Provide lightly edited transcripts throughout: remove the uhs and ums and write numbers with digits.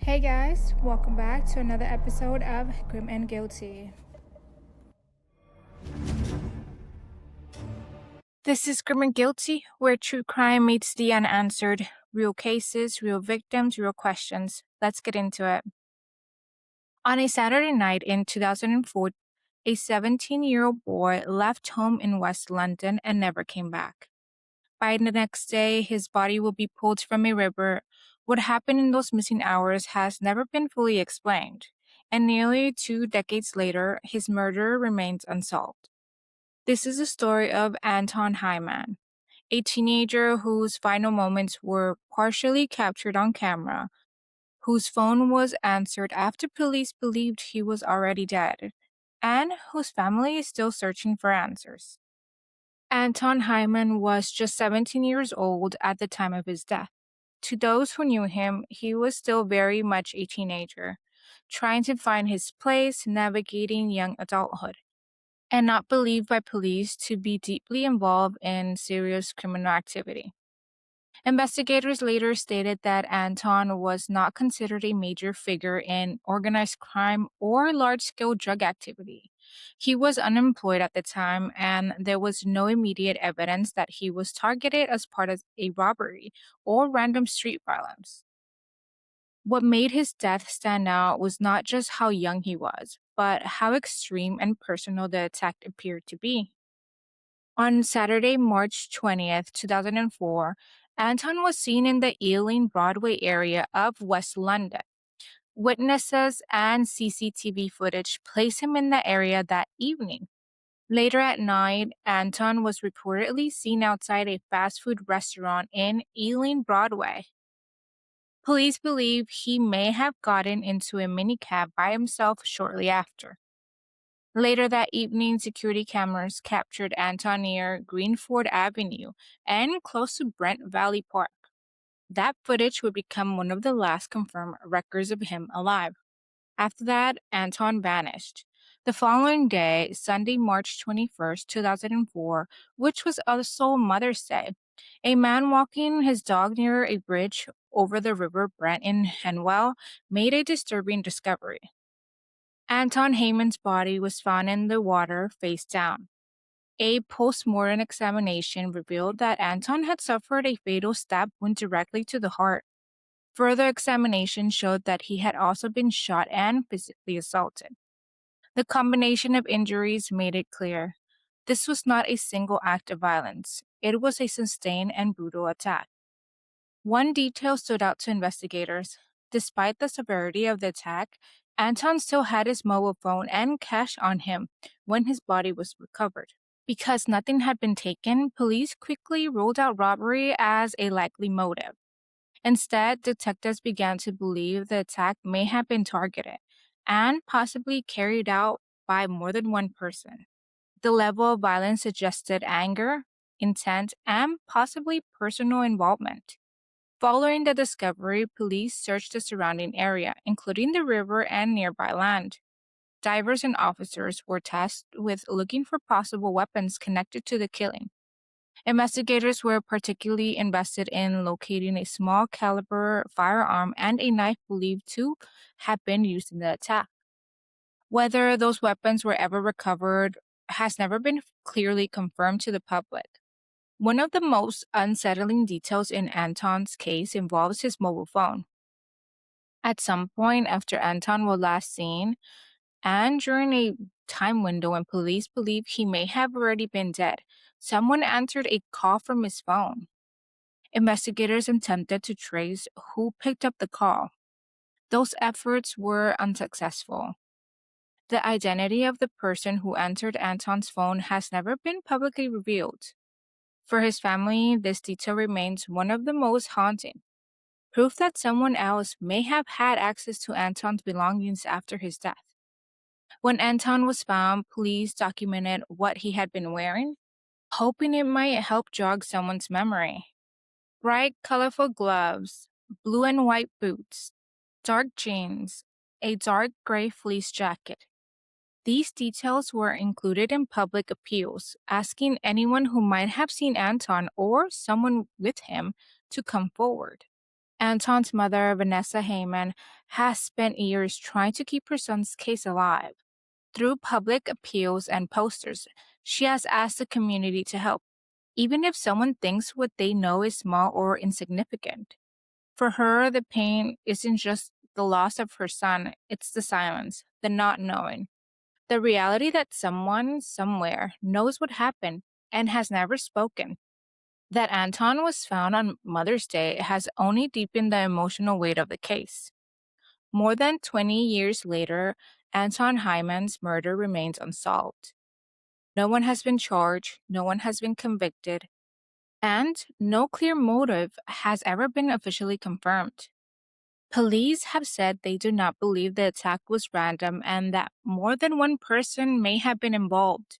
Hey guys, welcome back to another episode of Grim and Guilty. This is Grim and Guilty, where true crime meets the unanswered. Real cases, real victims, real questions. Let's get into it. On a Saturday night in 2004, a 17-year-old boy left home in West London and never came back. By the next day, his body will be pulled from a river. What happened in those missing hours has never been fully explained, and nearly 2 decades later, his murder remains unsolved. This is the story of Anton Hyman, a teenager whose final moments were partially captured on camera, whose phone was answered after police believed he was already dead, and whose family is still searching for answers. Anton Hyman was just 17 years old at the time of his death. To those who knew him, he was still very much a teenager, trying to find his place navigating young adulthood, and not believed by police to be deeply involved in serious criminal activity. Investigators later stated that Anton was not considered a major figure in organized crime or large-scale drug activity. He was unemployed at the time, and there was no immediate evidence that he was targeted as part of a robbery or random street violence. What made his death stand out was not just how young he was, but how extreme and personal the attack appeared to be. On Saturday, March 20th, 2004, Anton was seen in the Ealing Broadway area of West London. Witnesses and CCTV footage place him in the area that evening. Later at night, Anton was reportedly seen outside a fast food restaurant in Ealing Broadway. Police believe he may have gotten into a minicab by himself shortly after. Later that evening, security cameras captured Anton near Greenford Avenue and close to Brent Valley Park. That footage would become one of the last confirmed records of him alive. After that, Anton vanished. The following day, Sunday, March 21st, 2004, which was also Mother's Day, a man walking his dog near a bridge over the River Brent in Henwell made a disturbing discovery. Anton Hyman's body was found in the water face down. A post-mortem examination revealed that Anton had suffered a fatal stab wound directly to the heart. Further examination showed that he had also been shot and physically assaulted. The combination of injuries made it clear this was not a single act of violence. It was a sustained and brutal attack. One detail stood out to investigators. Despite the severity of the attack, Anton still had his mobile phone and cash on him when his body was recovered. Because nothing had been taken, police quickly ruled out robbery as a likely motive. Instead, detectives began to believe the attack may have been targeted and possibly carried out by more than one person. The level of violence suggested anger, intent, and possibly personal involvement. Following the discovery, police searched the surrounding area, including the river and nearby land. Divers and officers were tasked with looking for possible weapons connected to the killing. Investigators were particularly invested in locating a small caliber firearm and a knife believed to have been used in the attack. Whether those weapons were ever recovered has never been clearly confirmed to the public. One of the most unsettling details in Anton's case involves his mobile phone. At some point after Anton was last seen, and during a time window when police believe he may have already been dead, someone answered a call from his phone. Investigators attempted to trace who picked up the call. Those efforts were unsuccessful. The identity of the person who answered Anton's phone has never been publicly revealed. For his family, this detail remains one of the most haunting. Proof that someone else may have had access to Anton's belongings after his death. When Anton was found, police documented what he had been wearing, hoping it might help jog someone's memory. Bright, colorful gloves, blue and white boots, dark jeans, a dark gray fleece jacket. These details were included in public appeals, asking anyone who might have seen Anton or someone with him to come forward. Anton's mother, Vanessa Hyman, has spent years trying to keep her son's case alive. Through public appeals and posters, she has asked the community to help, even if someone thinks what they know is small or insignificant. For her, the pain isn't just the loss of her son, it's the silence, the not knowing, the reality that someone somewhere knows what happened and has never spoken. That Anton was found on Mother's Day has only deepened the emotional weight of the case. More than 20 years later, Anton Hyman's murder remains unsolved. No one has been charged, no one has been convicted, and no clear motive has ever been officially confirmed. Police have said they do not believe the attack was random and that more than one person may have been involved.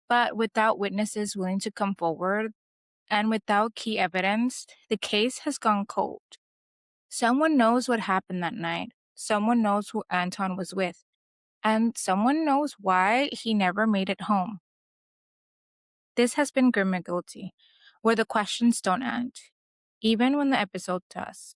But without witnesses willing to come forward and without key evidence, the case has gone cold. Someone knows what happened that night. Someone knows who Anton was with. And someone knows why he never made it home. This has been Grim and Guilty, where the questions don't end, even when the episode does.